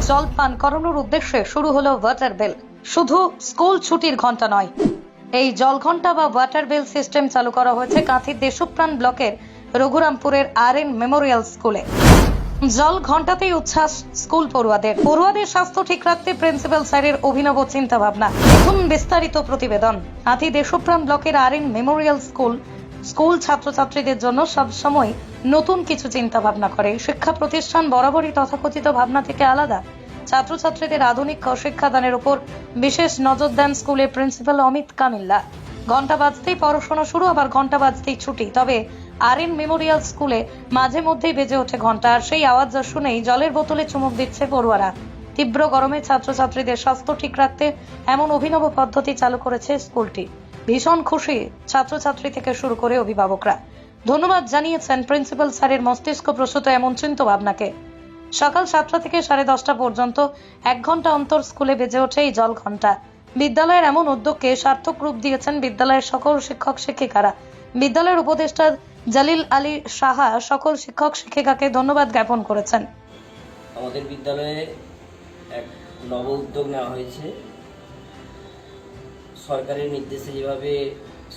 জল পান করানোর উদ্দেশ্যে শুরু হলো ওয়াটার বেল। শুধু স্কুল ছুটির ঘন্টা নয়, এই জল ঘন্টা বা ওয়াটার বেল সিস্টেম চালু করা হয়েছে কাঁথির দেশপ্রাণ ব্লকের রঘুরামপুরের RN মেমোরিয়াল স্কুলে। জল ঘন্টাতেই উচ্ছ্বাস স্কুল পড়ুয়াদের স্বাস্থ্য ঠিক রাখতে প্রিন্সিপাল স্যারের অভিনব চিন্তা ভাবনা। দেখুন বিস্তারিত প্রতিবেদন। কাঁথি দেশপ্রাণ ব্লকের RN মেমোরিয়াল স্কুল ছাত্রছাত্রীদের জন্য সবসময় নতুন কিছু চিন্তা ভাবনা করে। শিক্ষা প্রতিষ্ঠান বরাবরই তথাকথিত ভাবনা থেকে আলাদা। ছাত্রছাত্রীদের আধুনিক শিক্ষাদানের উপর বিশেষ নজর দেন স্কুলের প্রিন্সিপাল অমিত কামিল্লা। ঘন্টা বাজতেই পড়াশোনা শুরু, আবার ঘন্টা বাজতেই ছুটি। তবে RN মেমোরিয়াল স্কুলে মাঝে মধ্যেই বেজে ওঠে ঘন্টা, আর সেই আওয়াজ শুনেই জলের বোতলে চুমুক দিচ্ছে পড়ুয়ারা। তীব্র গরমে ছাত্রছাত্রীদের স্বাস্থ্য ঠিক রাখতে এমন অভিনব পদ্ধতি চালু করেছে স্কুলটি। ভীষণ খুশি ছাত্রছাত্রী থেকে শুরু করে অভিভাবকরা। ধন্যবাদ জানিয়েছেন প্রিন্সিপাল স্যারের মস্তিষ্ক প্রসূত এমন চিন্তা ভাবনাকে। সকাল 7টা থেকে 10:30 পর্যন্ত 1 ঘন্টা অন্তর স্কুলে বেজে ওঠে এই জল ঘন্টা। বিদ্যালয়ের এমন উদ্যোগকে সার্থক রূপ দিয়েছেন বিদ্যালয়ের সকল শিক্ষক শিক্ষিকারা। বিদ্যালয়ের উপদেষ্টা জালিল আলী সাহা সকল শিক্ষক শিক্ষিকাকে ধন্যবাদ জ্ঞাপন করেছেন। আমাদের বিদ্যালয়ে এক নব উদ্যোগ নেওয়া হয়েছে। সরকারের নির্দেশে যেভাবে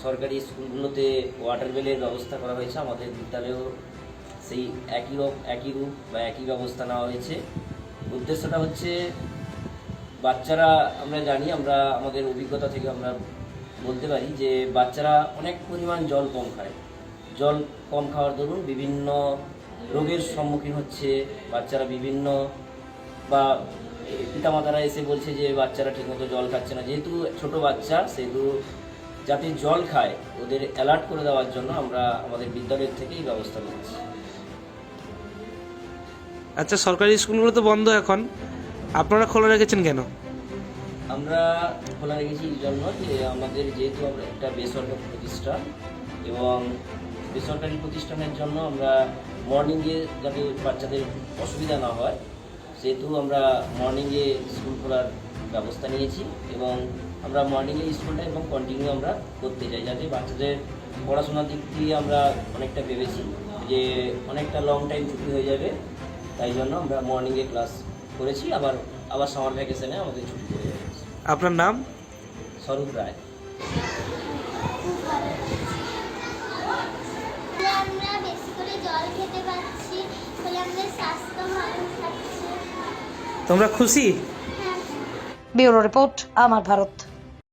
সরকারি স্কুলগুলোতে ওয়াটার বেলের ব্যবস্থা করা হয়েছে, আমাদের বিদ্যালয়েও সেই একই রূপ বা একই ব্যবস্থা নেওয়া হয়েছে। উদ্দেশ্যটা হচ্ছে, বাচ্চারা, আমরা জানি, আমরা আমাদের অভিজ্ঞতা থেকে আমরা বলতে পারি যে বাচ্চারা অনেক পরিমাণ জল কম খায়। জল কম খাওয়ার দরুন বিভিন্ন রোগের সম্মুখীন হচ্ছে বাচ্চারা। বিভিন্ন বা পিতামাতারা এসে বলছে যে বাচ্চারা ঠিকমতো জল খাচ্ছে না। যেহেতু ছোট বাচ্চা, সেহেতু যাতে জল খায় ওদের অ্যালার্ট করে দেওয়ার জন্য আমরা আমাদের বিদ্যালয়ের থেকেই ব্যবস্থা করেছি। আচ্ছা, সরকারি স্কুলগুলো তো বন্ধ এখন, আপনারা খোলা রেখেছেন কেন? আমরা খোলা রেখেছি এই জন্য যে আমাদের যেহেতু আমরা একটা বেসরকারি প্রতিষ্ঠান, এবং বেসরকারি প্রতিষ্ঠানের জন্য আমরা মর্নিংয়ে যাতে বাচ্চাদের অসুবিধা না হয়, সেহেতু আমরা মর্নিংয়ে স্কুল খোলার ব্যবস্থা নিয়েছি। এবং আমরা মর্নিংয়ে স্কুলটা এবং কন্টিনিউ আমরা করতে চাই, যাতে বাচ্চাদের পড়াশোনার দিক দিয়ে আমরা অনেকটা ভেবেছি যে অনেকটা লং টাইম ছুটি হয়ে যাবে, তাই জন্য আমরা মর্নিংয়ে ক্লাস করেছি। আবার সামার ভ্যাকেশনে আমাদের ছুটি পড়ে যাবে। আপনার নাম? স্বরূপ রায়। আমরা বেশি করে জল খেতে পাচ্ছি, ফলে আমাদের স্বাস্থ্য ভালো থাকছে। তোমরা খুশি? ব্যুরো রিপোর্ট, আমার ভারত।